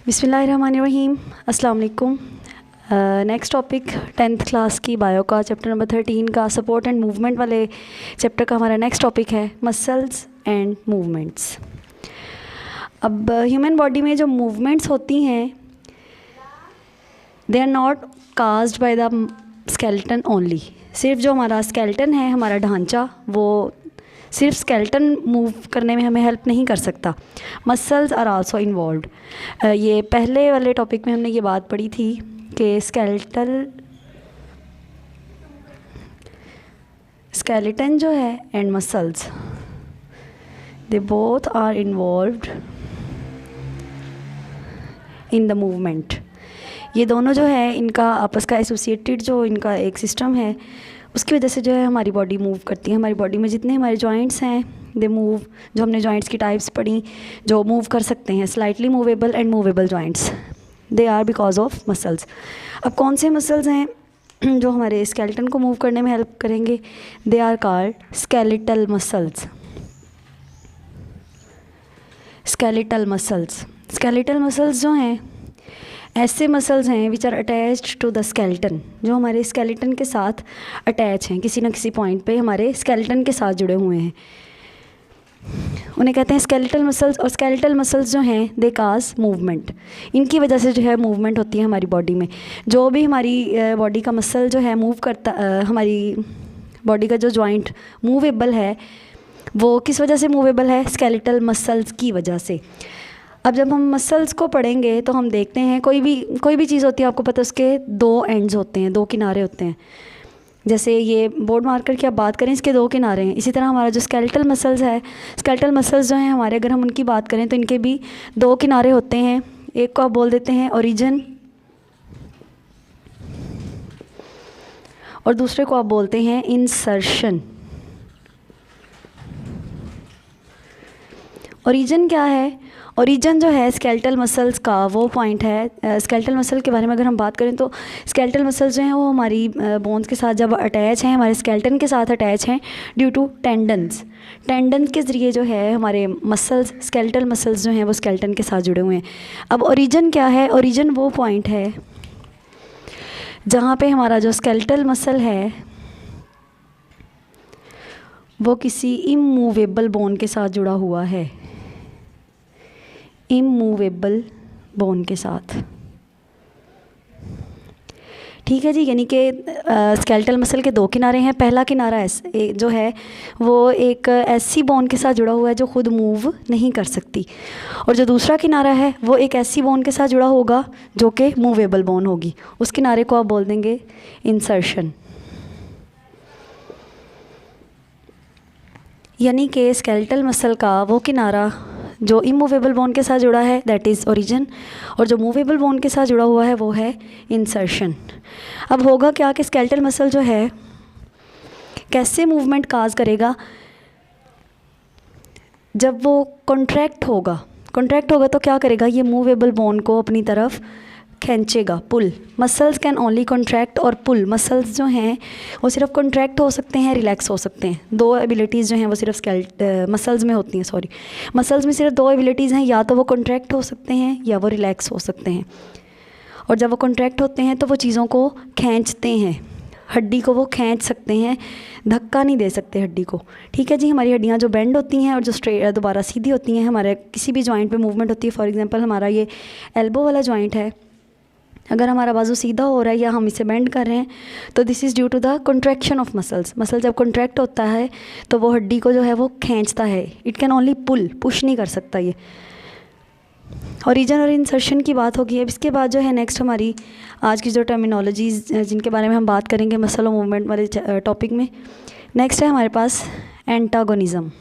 बिस्मिल्लाहिर्रहमानिर्रहीम। अस्सलाम वालेकुम। नेक्स्ट टॉपिक 10th क्लास की बायो का चैप्टर नंबर 13 का सपोर्ट एंड मूवमेंट वाले चैप्टर का हमारा नेक्स्ट टॉपिक है मसल्स एंड मूवमेंट्स। अब ह्यूमन बॉडी में जो मूवमेंट्स होती हैं they are not caused by the skeleton only. सिर्फ जो हमारा स्केलेटन है, हमारा ढांचा, वो सिर्फ स्केलेटन मूव करने में हमें हेल्प नहीं कर सकता, मसल्स आर आल्सो इन्वॉल्व्ड। ये पहले वाले टॉपिक में हमने ये बात पढ़ी थी कि स्केलेटन जो है and muscles they both are involved in the movement. ये दोनों जो है इनका आपस का एसोसिएटेड जो इनका एक सिस्टम है, उसकी वजह से जो है हमारी बॉडी मूव करती है। हमारी बॉडी में जितने हमारे जॉइंट्स हैं दे मूव, जो हमने जॉइंट्स की टाइप्स पढ़ी, जो मूव कर सकते हैं, slightly movable and movable joints, they are because of muscles. अब कौन से मसल्स हैं जो हमारे स्केलेटन को मूव करने में हेल्प करेंगे? They are called skeletal muscles. Skeletal muscles, skeletal muscles जो हैं ऐसे मसल्स हैं which are attached to the skeleton, जो हमारे स्केलेटन के साथ अटैच हैं, किसी न किसी पॉइंट पे हमारे स्केलेटन के साथ जुड़े हुए हैं, उन्हें कहते हैं स्केलेटल मसल्स। और स्केलेटल मसल्स जो हैं दे काज मूवमेंट, इनकी वजह से जो है मूवमेंट होती है हमारी बॉडी में। जो भी हमारी बॉडी का मसल जो है मूव करता, हमारी बॉडी का जो जॉइंट मूवेबल है वो किस वजह से मूवेबल है? स्केलेटल मसल्स की वजह से। अब जब हम मसल्स को पढ़ेंगे तो हम देखते हैं कोई भी चीज़ होती है, आपको पता है उसके दो एंड्स होते हैं, दो किनारे होते हैं। जैसे ये बोर्ड मार्कर की आप बात करें, इसके दो किनारे हैं। इसी तरह हमारा जो स्केलेटल मसल्स है, स्केलेटल मसल्स जो हैं हमारे, अगर हम उनकी बात करें तो इनके भी दो किनारे होते हैं। एक को आप बोल देते हैं ओरिजिन और दूसरे को आप बोलते हैं इंसर्शन। ओरिजिन क्या है? ओरिजिन जो है स्केलेटल मसल्स का वो पॉइंट है। स्केलेटल मसल के बारे में अगर हम बात करें तो स्केलेटल मसल्स जो हैं वो हमारी बोन्स के साथ जब अटैच हैं, हमारे स्केलेटन के साथ अटैच हैं ड्यू टू टेंडन्स। टेंडन के ज़रिए जो है हमारे मसल्स, स्केलेटल मसल्स जो हैं वो स्केलेटन के साथ जुड़े हुए हैं। अब ओरिजिन क्या है? ओरिजिन वो पॉइंट है जहाँ पे हमारा जो स्केलेटल मसल है वो किसी इमूवेबल बोन के साथ जुड़ा हुआ है, इमूवेबल बोन के साथ। ठीक है जी, यानी कि स्केलेटल मसल के दो किनारे हैं। पहला किनारा जो है वो एक ऐसी बोन के साथ जुड़ा हुआ है जो खुद मूव नहीं कर सकती, और जो दूसरा किनारा है वो एक ऐसी बोन के साथ जुड़ा होगा जो कि मूवेबल बोन होगी। उस किनारे को आप बोल देंगे इंसर्शन। यानी कि स्केलेटल मसल का वो किनारा जो इमूवेबल बोन के साथ जुड़ा है दैट इज़ ओरिजिन, और जो मूवेबल बोन के साथ जुड़ा हुआ है वो है इंसर्शन। अब होगा क्या कि स्केलेटल मसल जो है कैसे मूवमेंट काज करेगा? जब वो कॉन्ट्रैक्ट होगा तो क्या करेगा? ये मूवेबल बोन को अपनी तरफ खींचेगा, पुल। मसल्स कैन ओनली कॉन्ट्रैक्ट और पुल। मसल्स जो हैं वो सिर्फ कॉन्ट्रैक्ट हो सकते हैं, रिलैक्स हो सकते हैं। दो एबिलिटीज़ जो हैं वो सिर्फ मसल्स में होती हैं। मसल्स में सिर्फ दो एबिलिटीज़ हैं, या तो वो कॉन्ट्रैक्ट हो सकते हैं या वो रिलैक्स हो सकते हैं। और जब वो कॉन्ट्रैक्ट होते हैं तो वो चीज़ों को खींचते हैं, हड्डी को वो खींच सकते हैं, धक्का नहीं दे सकते हड्डी को। ठीक है जी, हमारी हड्डियाँ जो बेंड होती हैं और जो स्ट्रेट दोबारा सीधी होती हैं, हमारे किसी भी जॉइंट पे मूवमेंट होती है। फॉर एग्जांपल हमारा ये एल्बो वाला जॉइंट है, अगर हमारा बाजू सीधा हो रहा है या हम इसे बेंड कर रहे हैं तो this is due to the contraction of muscles. Muscle जब कॉन्ट्रैक्ट होता है तो वो हड्डी को जो है वो खींचता है, it can only pull, push नहीं कर सकता ये। ओरिजिन और इंसर्शन की बात होगी। अब इसके बाद जो है नेक्स्ट हमारी आज की जो टर्मिनोलॉजीज़ जिनके बारे में हम बात करेंगे मसल और मूवमेंट वाले टॉपिक में, नेक्स्ट है हमारे पास एंटागोनिज़म।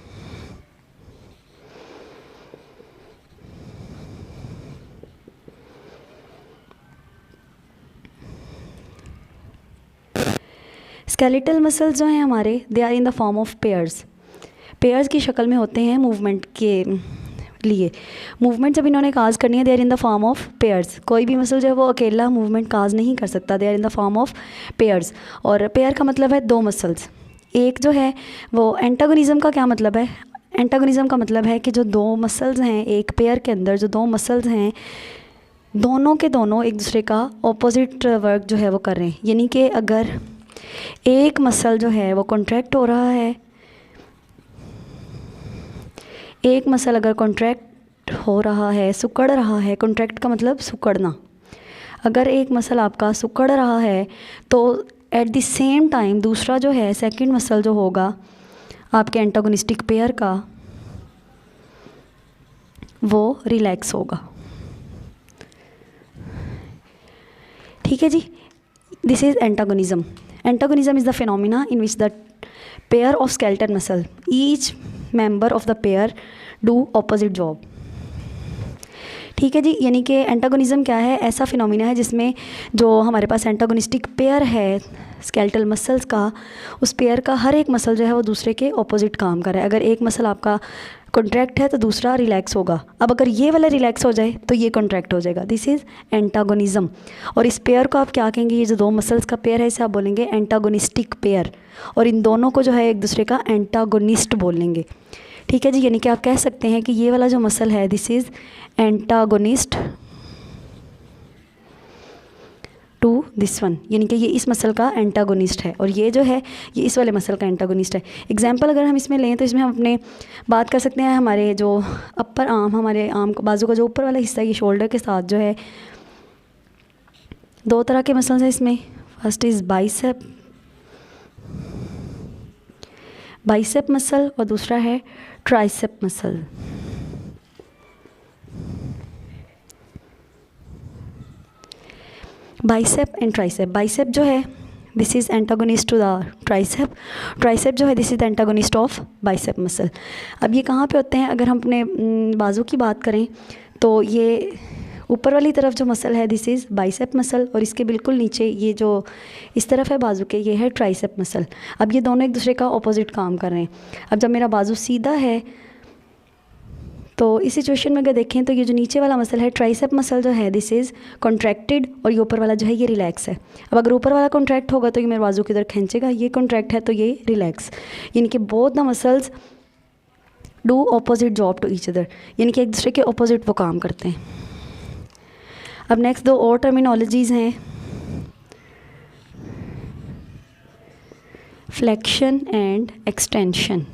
स्केलेटल मसल्स जो हैं हमारे they are in the form of pairs की शक्ल में होते हैं मूवमेंट के लिए। मूवमेंट जब इन्होंने काज करनी है they are in the form of pairs. कोई भी मसल जो है वो अकेला मूवमेंट काज नहीं कर सकता, they are in the form of pairs. और पेयर का मतलब है दो मसल्स। एक जो है वो एंटागोनिज़म का क्या मतलब है? एंटागोनिज़म का मतलब है कि जो दो मसल्स हैं, एक पेयर के अंदर जो दो मसल्स हैं दोनों के दोनों एक दूसरे का ऑपोजिट वर्क जो है वो कर रहे हैं। यानी कि अगर एक मसल जो है वो कॉन्ट्रैक्ट हो रहा है, एक मसल अगर कॉन्ट्रैक्ट हो रहा है, सिकुड़ रहा है, कॉन्ट्रैक्ट का मतलब सिकुड़ना, अगर एक मसल आपका सिकुड़ रहा है तो एट द सेम टाइम दूसरा जो है सेकंड मसल जो होगा आपके एंटागोनिस्टिक पेयर का, वो रिलैक्स होगा। ठीक है जी, this is antagonism. Antagonism is the phenomena in which the pair of skeletal muscle each member of the pair do opposite job. ठीक है जी, यानी कि एंटागोनिज्म क्या है, ऐसा फिनोमिना है जिसमें जो हमारे पास एंटागोनिस्टिक पेयर है स्केलेटल मसल्स का, उस पेयर का हर एक मसल जो है वो दूसरे के ऑपोजिट काम कर रहा है। अगर एक मसल आपका कॉन्ट्रैक्ट है तो दूसरा रिलैक्स होगा। अब अगर ये वाला रिलैक्स हो जाए तो ये कॉन्ट्रैक्ट हो जाएगा। This is antagonism. और इस पेयर को आप क्या कहेंगे, ये जो दो मसल्स का पेयर है इसे आप बोलेंगे एंटागोनिस्टिक पेयर, और इन दोनों को जो है एक दूसरे का एंटागोनिस्ट बोलेंगे। ठीक है जी, यानी कि आप कह सकते हैं कि ये वाला जो मसल है this is antagonist to this one, यानी कि ये इस मसल का एंटागोनिस्ट है और ये जो है ये इस वाले मसल का एंटागोनिस्ट है। एग्जांपल अगर हम इसमें लें तो इसमें हम अपने बात कर सकते हैं हमारे जो अपर आर्म, हमारे आर्म बाजू का जो ऊपर वाला हिस्सा है, ये शोल्डर के साथ जो है दो तरह के मसल्स हैं इसमें। फर्स्ट इज़ बाइसेप मसल और दूसरा है tricep muscle. Bicep and tricep. Bicep जो है this is antagonist to the tricep, tricep जो है this is antagonist of bicep muscle. अब ये कहाँ पे होते हैं, अगर हम अपने बाजू की बात करें तो ये ऊपर वाली तरफ जो मसल है दिस इज़ बाइसेप मसल, और इसके बिल्कुल नीचे ये जो इस तरफ है बाजू के ये है ट्राइसेप मसल। अब ये दोनों एक दूसरे का ऑपोजिट काम कर रहे हैं। अब जब मेरा बाजू सीधा है तो इस सिचुएशन में अगर देखें तो ये जो नीचे वाला मसल है ट्राइसेप मसल जो है दिस इज़ कॉन्ट्रैक्टेड और ये ऊपर वाला जो है ये रिलैक्स है। अब अगर ऊपर वाला कॉन्ट्रैक्ट होगा तो ये मेरे बाजू की तरफ खींचेगा, ये कॉन्ट्रैक्ट है तो ये रिलैक्स, यानी कि both the muscles do opposite job to each other, यानी कि एक दूसरे के ऑपोजिट वो काम करते हैं। अब नेक्स्ट दो और टर्मिनोलॉजीज़ हैं, फ्लेक्शन एंड एक्सटेंशन।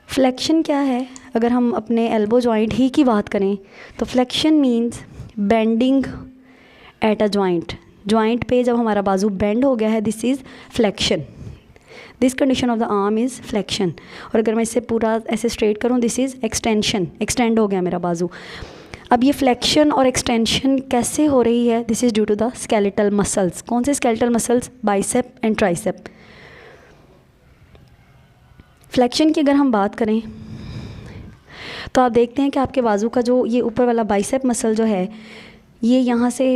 फ्लेक्शन क्या है, अगर हम अपने एल्बो जॉइंट ही की बात करें तो flexion means bending at a joint पे जब हमारा बाजू बेंड हो गया है this is flexion. This condition of the arm is flexion. और अगर मैं इसे पूरा ऐसे स्ट्रेट करूँ दिस इज़ एक्सटेंशन, एक्सटेंड हो गया मेरा बाजू। अब ये फ्लेक्शन और एक्सटेंशन कैसे हो रही है, this is due to the skeletal muscles. कौन से skeletal muscles, bicep and tricep. Flexion की अगर हम बात करें तो आप देखते हैं कि आपके बाजू का जो ये ऊपर वाला बाइसेप मसल जो है ये यहाँ से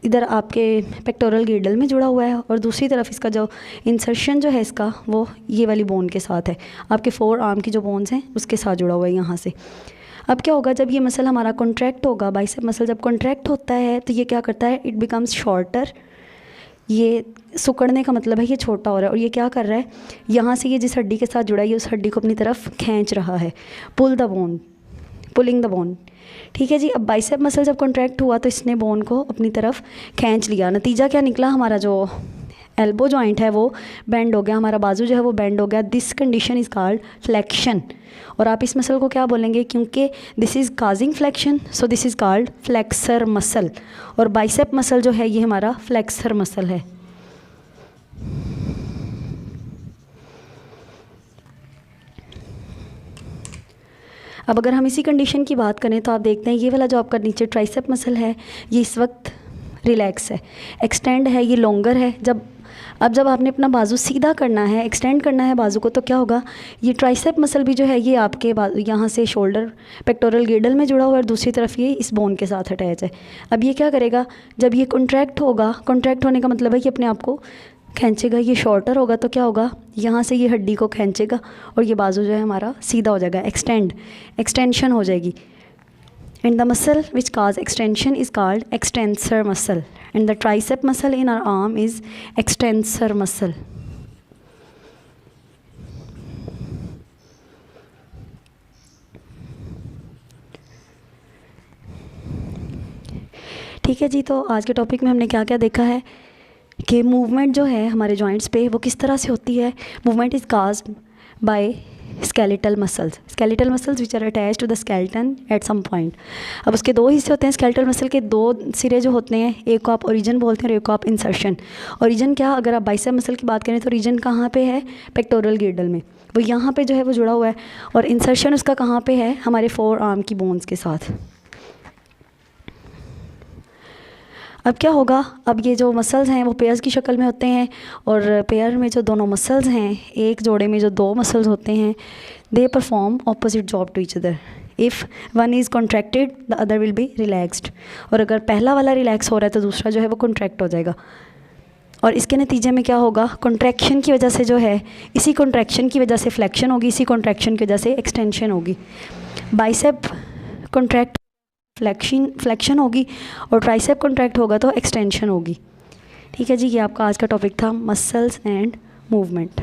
इधर आपके पेक्टोरल गिर्डल में जुड़ा हुआ है, और दूसरी तरफ इसका जो इंसर्शन जो है इसका वो ये वाली बोन के साथ है, आपके फोर आर्म की जो बोन्स हैं उसके साथ जुड़ा हुआ है यहाँ से। अब क्या होगा, जब ये मसल हमारा कॉन्ट्रैक्ट होगा, बाइसेप मसल जब कॉन्ट्रैक्ट होता है तो ये क्या करता है, इट बिकम्स शॉर्टर। ये सिकुड़ने का मतलब है ये छोटा हो रहा है, और ये क्या कर रहा है, यहाँ से ये जिस हड्डी के साथ जुड़ा है ये उस हड्डी को अपनी तरफ खींच रहा है, पुलिंग द बोन। ठीक है जी, अब बाइसेप मसल जब कॉन्ट्रैक्ट हुआ तो इसने बोन को अपनी तरफ खींच लिया। नतीजा क्या निकला, हमारा जो एल्बो जॉइंट है वो बेंड हो गया, हमारा बाजू जो है वो बेंड हो गया। This condition is called flexion. और आप इस मसल को क्या बोलेंगे, क्योंकि this is causing flexion so this is called flexor muscle. और बाइसेप मसल जो है ये हमारा फ्लेक्सर मसल है। अब अगर हम इसी कंडीशन की बात करें तो आप देखते हैं ये वाला जो आपका नीचे ट्राइसेप मसल है ये इस वक्त रिलैक्स है, एक्सटेंड है, ये लॉन्गर है। जब आपने अपना बाजू सीधा करना है, एक्सटेंड करना है बाजू को, तो क्या होगा, ये ट्राइसेप मसल भी जो है ये आपके यहाँ से शोल्डर पेक्टोरल गिर्डल में जुड़ा हुआ है और दूसरी तरफ ये इस बोन के साथ अटैच है। अब ये क्या करेगा, जब ये कॉन्ट्रैक्ट होगा, कॉन्ट्रैक्ट होने का मतलब है कि अपने आप को खींचेगा, ये शॉर्टर होगा तो क्या होगा, यहाँ से ये हड्डी को खींचेगा और ये बाजू जो है हमारा सीधा हो जाएगा, एक्सटेंशन हो जाएगी। And the muscle which cause extension is called extensor muscle, and the tricep muscle in our arm is extensor muscle. ठीक है जी, तो आज के टॉपिक में हमने क्या क्या देखा है कि मूवमेंट जो है हमारे जॉइंट्स पे वो किस तरह से होती है। Movement is caused by skeletal muscles which are attach to the skeleton at some point. अब उसके दो हिस्से होते हैं स्केलेटल मसल के, दो सिरे जो होते हैं, एक को आप ओरिजिन बोलते हैं और एक को आप इंसर्शन। ओरिजिन क्या, अगर आप बाइसेप मसल की बात करें तो ओरिजिन कहाँ पे है, पेक्टोरल गिर्डल में, वो यहाँ पे जो है वो जुड़ा हुआ है। और इंसर्शन उसका कहाँ पे है, हमारे फोर आर्म की बोन्स के साथ। अब क्या होगा, अब ये जो मसल्स हैं वो पेयर्स की शक्ल में होते हैं, और पेयर में जो दोनों मसल्स हैं, एक जोड़े में जो दो मसल्स होते हैं, they perform opposite job to each other. If one is contracted the other will be relaxed. और अगर पहला वाला रिलैक्स हो रहा है तो दूसरा जो है वो कॉन्ट्रैक्ट हो जाएगा। और इसके नतीजे में क्या होगा, कॉन्ट्रैक्शन की वजह से जो है, इसी कॉन्ट्रैक्शन की वजह से फ्लेक्शन होगी, इसी कॉन्ट्रैक्शन की वजह से एक्सटेंशन होगी। बाइसेप कॉन्ट्रैक्ट फ्लेक्शन होगी, और ट्राइसेप कॉन्ट्रैक्ट होगा तो एक्सटेंशन होगी। ठीक है जी, ये आपका आज का टॉपिक था, मसल्स एंड मूवमेंट।